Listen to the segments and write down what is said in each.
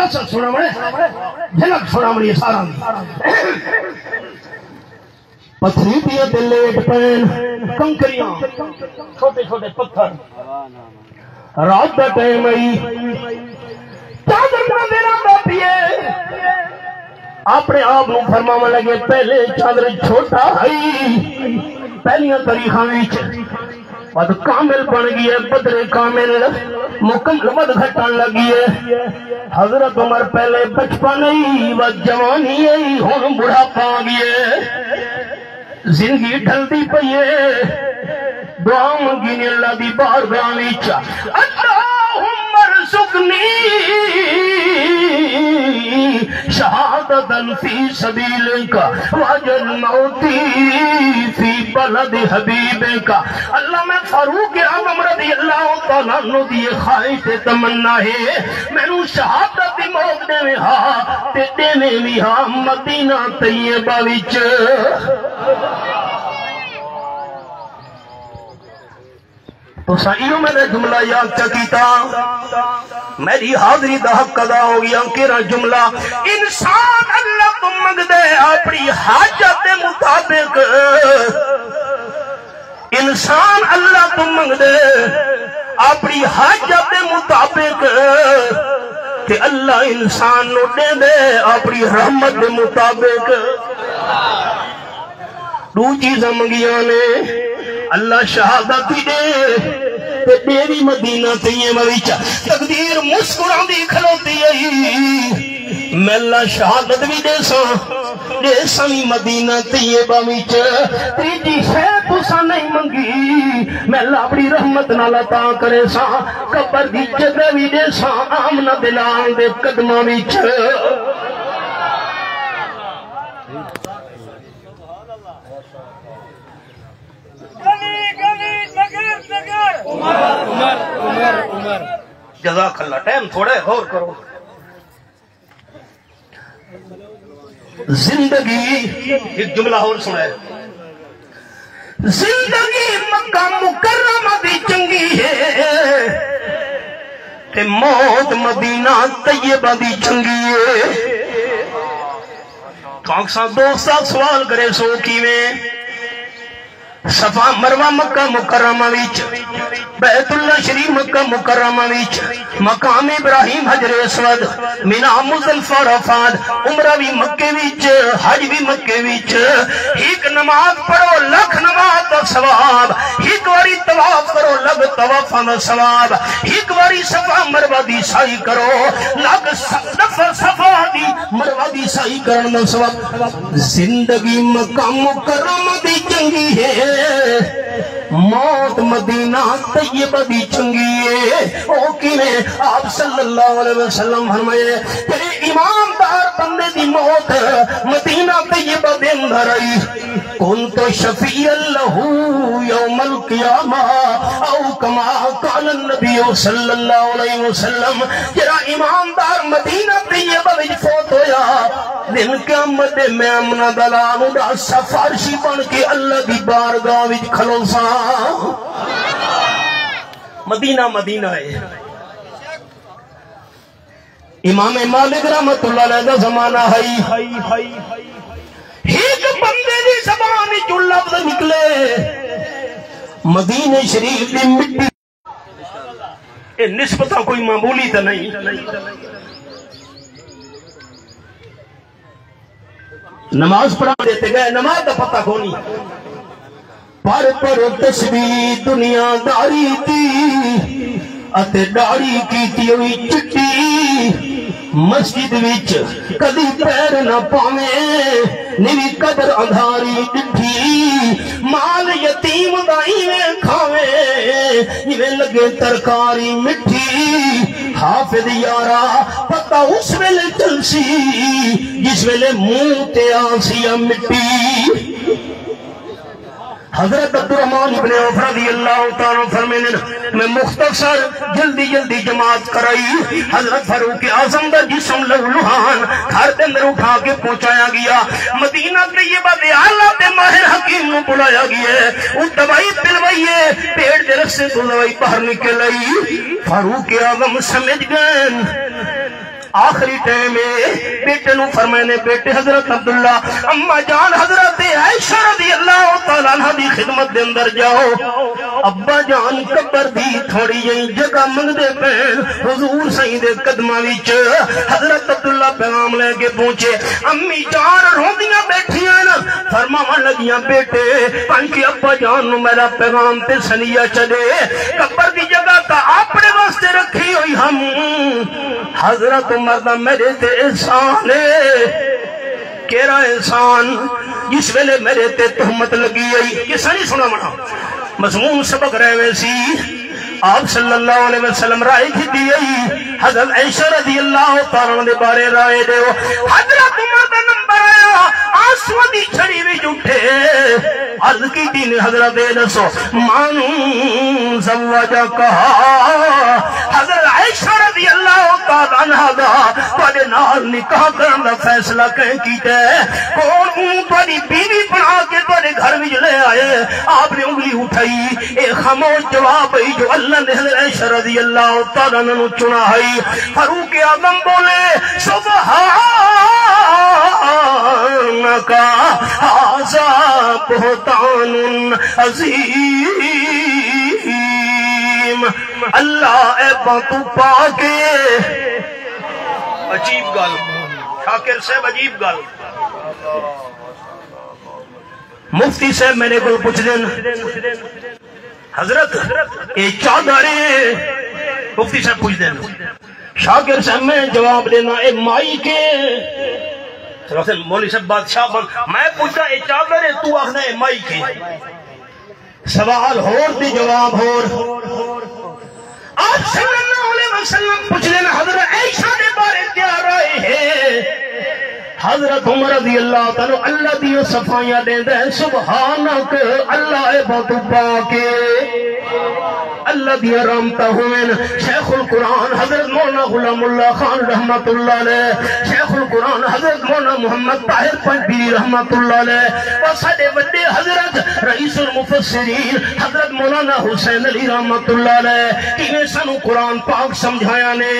نسل سنا مڑے جھلک سنا مڑی سارا پتھری پیا تے لیٹ پین کنکریاں چھوٹے چھوٹے پتھر رات دا ٹائم آئی چادر کا دینا دا پیے اپنے آپ نو فرماون لگے پہلے چادر چھوٹا ہے پہلیاں تاریخاں وچ بد کامل بن گئی ہے بدر کامل مکمل ود گھٹن لگی ہے حضرت عمر پہلے بچپن ہی و جوانی ہی ہن بڑھاپا آ گئی ہے زندگی ڈھلدی پئی ہے دعا منگی نے اللہ دی بارگاہ وچ اللہم ارزقنی شہادتا فی سبیلک واجل موتی فی بلد حبیبک اللہ میں فاروق اعظم رضی اللہ تعالیٰ عنہ دی خواہش تمنا ہے میں نو شہادت دی موت دے ہاں تے دینے بھی ہاں مدینہ طیبہ وچ تو سائیوں میں نے جملہ یاد چکیتا میری حاضری دا حق ادا ہو گیا کیرا جملہ انسان اللہ تو منگ دے اپنی حاجت مطابق انسان اللہ تو منگ دے اپنی حاجت مطابق کہ اللہ انسان نو دے دے اپنی رحمت مطابق دو چیزیں منگیاں نے اللہ شہادت دے دیوی مدینہ طیبہ وچ تقدیر مسکران دی کھلوتی ہے میں اللہ شہادت بھی دے سا مدینہ طیبہ وچ تیجی شے تسا نہیں منگی میں اللہ اپنی رحمت نال عطا کرے سا قبر دی جگہ بھی دے سا آمنہ دلان دے قدمہ وچ عمر جزاک اللہ ٹائم تھوڑے غور کرو زندگی ایک جملہ اور سنائے زندگی مکہ مکرمہ دی چنگی ہے کہ موت مدینہ طیبہ دی چنگی ہے تو اکساں دوستہ سوال کرے سو کی میں صفا مروہ مکہ مکرمہ ویچ بیت اللہ شریف مکہ مکرمہ ویچ مقام ابراہیم حجر اسود مینا مزدلفہ عرفات عمرہ بھی مکہ ویچ حج بھی مکہ ویچ ایک نماز پڑھو لکھ نماز دا ثواب ایک واری طواف کرو لگ طواف دا ثواب ایک واری صفا مروہ دی سائی کرو لگ صفا دی مروہ دی سائی کرن دا ثواب زندگی مکہ مکرمہ دی چنگی ہے موت مدینہ طیبہ دی چنگی ہے او کینے آپ صلی اللہ علیہ وسلم فرمائے تیرے ایماندار بندے دی موت مدینہ طیبہ دے اندر آئی کنت شفیع اللہ یوم القیامہ او کما قال النبی صلی اللہ علیہ وسلم تیرا ایماندار مدینہ طیبہ وچ فوت ہویا دن قیامت میں امنہ دلانو دا سفارشی بن کے اللہ دی بارگاہ وچ کھلو سا مدینہ مدینہ ہے امام مالک رحمت اللہ علیہ دا زمانہ ہے ایک بندے دی زبان جو لفظ نکلے مدینہ شریف دی مٹی اے نسبتہ کوئی معمولی تا نہیں نماز پڑھا دیتے گئے نماز دا پتہ کونی پر تسبیح دنیا داری تھی اتے داڑھی کیتی ہوئی چٹی مسجد وچ کدی پیر نہ پاویں نیوی قدر اندھاری ڈٹھی مال یتیم دا ایویں کھاویں ایویں لگے ترکاری مٹھی حافظ یارا پتہ اس ویلے چلسی جس ویلے منہ تے آسیا مٹی حضرت عبدالرحمن ابن عوف رضی اللہ تعالیٰ فرمینے میں مختصر جلدی جلدی جماعت کرائی حضرت فاروق اعظم دا جسم لہلوہان گھر دے اندر اٹھا کے پہنچایا گیا مدینہ طیبہ دے آلہ دے ماہر حکیم نو بلایا گیا وہ دوائی پلوائی ہے پیڑ دے رسے تو دوائی باہر نکل آئی فاروق اعظم سمجھ گئے آخری ٹائم ہے بیٹے نو فرمائے بیٹے حضرت عبداللہ اما جان حضرت عائشہ رضی اللہ تعالیٰ عنہ دی خدمت دے اندر جاؤ ابا جان قبر دی تھوڑی جئی جگہ منگ دے پین حضور سائیں دے قدمہ وچ حضرت عبداللہ پیغام لے کے پہنچے امی جان روندیاں بیٹھیاں نا فرماون لگیاں بیٹے پانچی ابا جان نو میرا پیغام تے سنیا چلے قبر دی جگہ تا اپنے واسطے رکھی ہوئی ہم حضرت عمر دا میرے تے احسان کیرا احسان جس ویلے میرے تے تہمت لگی ہوئی کسا نہیں سنا منا مضمون سبق رہے ویسی آپ صلی اللہ علیہ وسلم رائے کی دیئی حضرت عائشہ رضی اللہ تعالیٰ دے بارے رائے دے حضرت عمر دا نمبر آیا آنسو دی چھڑی بھی جھوٹے عرض کی دین حضرت دسو مانو زواجہ کہا حضرت عائشہ رضی اللہ تعالیٰ عنہ دا تواڈے نال نکاح کرن دا فیصلہ کہیں کیتا ہے کون اون تواڈی بیوی بنا کے تواڈے گھر وچ لے آئے آپ نے انگلی اٹھائی اے خاموش جواب ہے جو اللہ نے حضرت عائشہ رضی اللہ تعالیٰ عنہ چنا ہے فاروق اعظم بولے سبحانک ھذا بہتان عظیم اللہ اے تو پاکے عجیب گل شاکر صاحب عجیب گل مفتی صاحب میرے کو پوچھ دین حضرت اے چادریں مفتی صاحب پوچھ دین شاکر صاحب میں جواب دینا اے مائی کے مولی صاحب بادشاہ بن میں پوچھا اے چادر ہے تو آخنا اے مائی کے سوال ہور دی جواب ہور آپ صلی اللہ علیہ وسلم پوچھ دینا حضرت عائشہ دے بارے کیا رائے ہے حضرت عمر رضی اللہ تعالیٰ اللہ دیو صفائیاں دیں دے سبحانک اللہ اے بہت پاکے اللہ دیا رامتا ہوئے شیخ القرآن حضرت مولانا غلام اللہ خان رحمت اللہ علیہ شیخ القرآن حضرت مولانا محمد طاہر پنجبیری رحمت اللہ علیہ اور ساڑے وڈے حضرت رئیس المفسرین حضرت مولانا حسین علی رحمت اللہ علیہ کیویں سانو قرآن پاک سمجھایا نے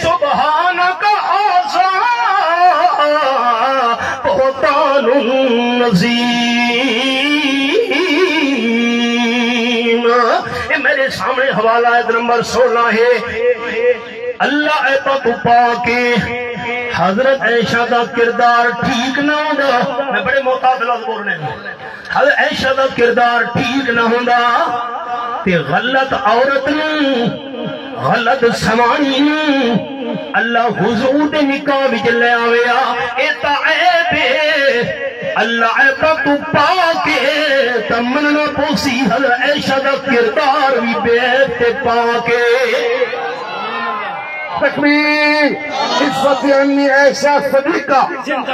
سبحانک ھذا بہتان عظیم میرے سامنے حوالہ نمبر 16 ہے اللہ اے تو پاکے حضرت عائشہ دا کردار ٹھیک نہ ہوندا میں بڑے محتاط لفظ بول رہے ہیں حضرت عائشہ دا کردار ٹھیک نہ ہوندا تے غلط عورت نوں غلط سوانی نوں اللہ حضور دے نکاح وچ لے آویا اے تا عیب ہے اللہ عیبہ تو پاکے تمنا پوسی حضرت عائشہ دا کردار بھی بیت پاکے تکبیر عزت امی عائشہ صدیقہ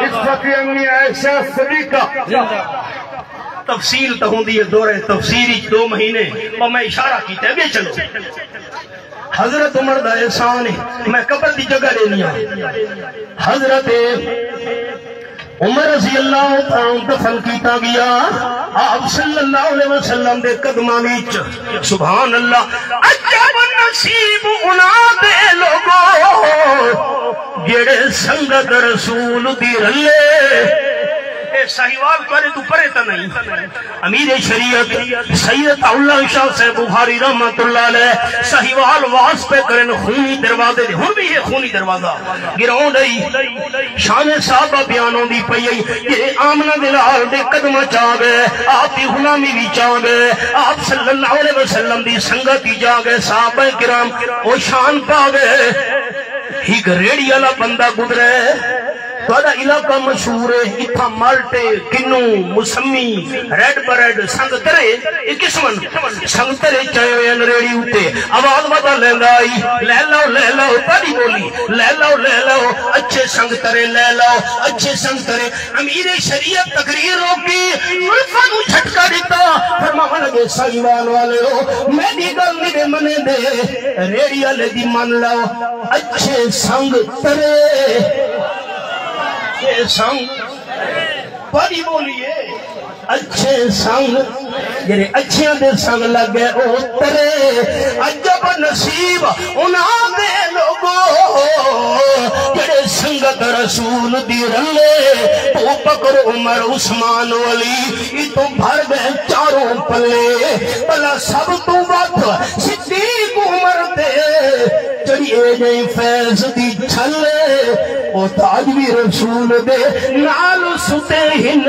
عزت امی عائشہ صدیقہ تفصیل تو ہوندی ہے دورے تفسیری 2 مہینے اور میں اشارہ کیتا ہے بھی چلو حضرت عمر دا احسان ہے میں قبر دی جگہ لینی حضرت عمر رضی اللہ تعالیٰ دفن کیتا گیا آپ صلی اللہ علیہ وسلم دے قدمہ وچ سبحان اللہ عجب نصیب انا دے لوگو جڑے سنگت رسول دی رلے سہیوال کرے تو پرے تا نہیں امیر شریعت سید اللہ شاہ سے بخاری رحمت اللہ علیہ سہیوال واس پہ کرن خونی دروازے دے ہن بھی یہ خونی دروازہ گراؤں دئی شان صحابہ بیانوں دی پئی یہ آمنہ دلال دے قدمہ چاہ گئے آپ دی غلامی بھی چاہ گئے آپ صلی اللہ علیہ وسلم دی سنگتی جا گئے صحابہ کرام وہ شان پا گئے ہی ریڑی والا بندہ گزرے تھوڑا علاقہ مشہور ہے اتھا مالٹے کنو مسمی ریڈ بریڈ سنگترے ایک قسمن سنگترے چاہے ہوئے انریڑی ہوتے آواز بتا لیندہ آئی لے لو پڑی بولی لے لو اچھے سنگترے لے لو اچھے سنگترے امیر شریعت تقریر روکی ملفہ نو چھٹکا دیتا فرماؤں لگے سائیوان والے ہو میں دی گل نہیں منے دے ریڑی والے دی من لو اچھے سنگترے یہ سنگ پڑی بولیے اچھے سنگ جڑے اچھے دے سنگ لگے او ترے عجب نصیب انہاں دے لوگو جڑے سنگت رسول دی رلے تو بکر عمر عثمان ولی یہ تو بھر گئے چاروں پلے بلا سب تو بات صدیق عمر دے چڑیے جائیں فیض دی چھلے او تاج بھی رسول دے نال ستے ہن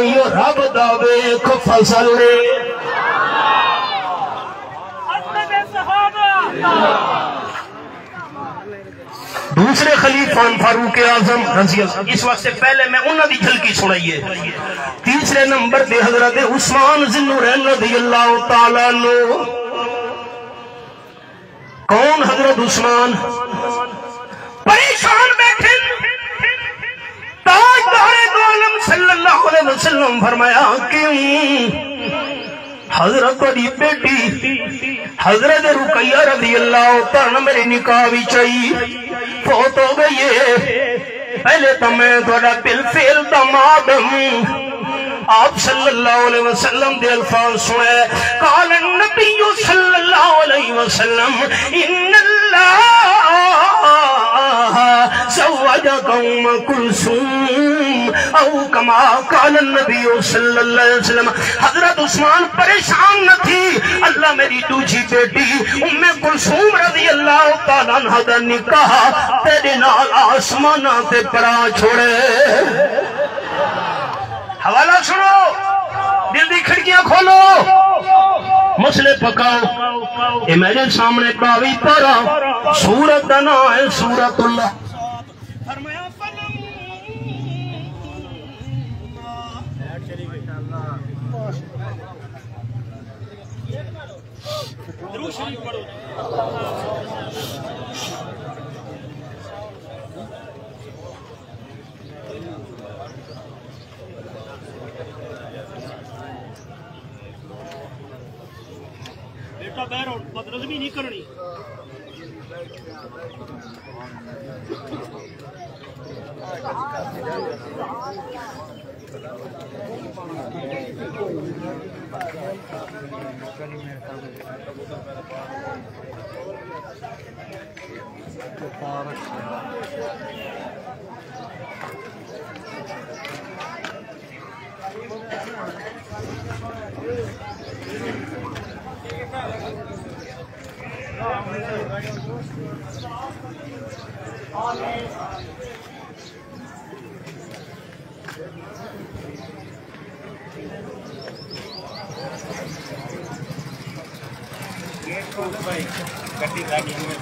یو رب داوے کو فضل لے دوسرے خلیفان فاروق اعظم رضی اللہ اس وقت سے پہلے میں انہوں دی جھلکی سنائیے تیسرے نمبر دے حضرت عثمان ذو النورین رضی اللہ تعالیٰ عنہ کون حضرت عثمان پریشان بیٹھے تاجدار دو عالم صلی اللہ علیہ وسلم فرمایا کیوں حضرت بڑی بیٹی حضرت رقیہ رضی اللہ تعالیٰ میرے نکاح بھی چاہیے فوت ہو گئی ہے پہلے تو میں تھوڑا بالفعل داماد ہوں آپ صلی اللہ علیہ وسلم دے الفاظ سنے قال النبی صلی اللہ علیہ وسلم ان اللہ زوجکم کلثوم او کما قال النبی صلی اللہ علیہ وسلم حضرت عثمان پریشان نہ تھی اللہ میری دوجی بیٹی ام کلثوم رضی اللہ تعالیٰ عنہ دا نکاح تیرے نال آسمانہ تے پرا چھوڑے حوالہ سنو دل دی کھڑکیاں کھولو مسئلے پکاؤ اے میرے سامنے باوی پارا سورت دنا ہے سورت اللہ فرمایا درود شریف پڑھو بیٹا بیرو بدنظمی نہیں کرنی گڈی گاڑی میں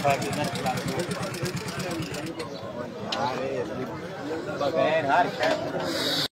بغیر ہر شے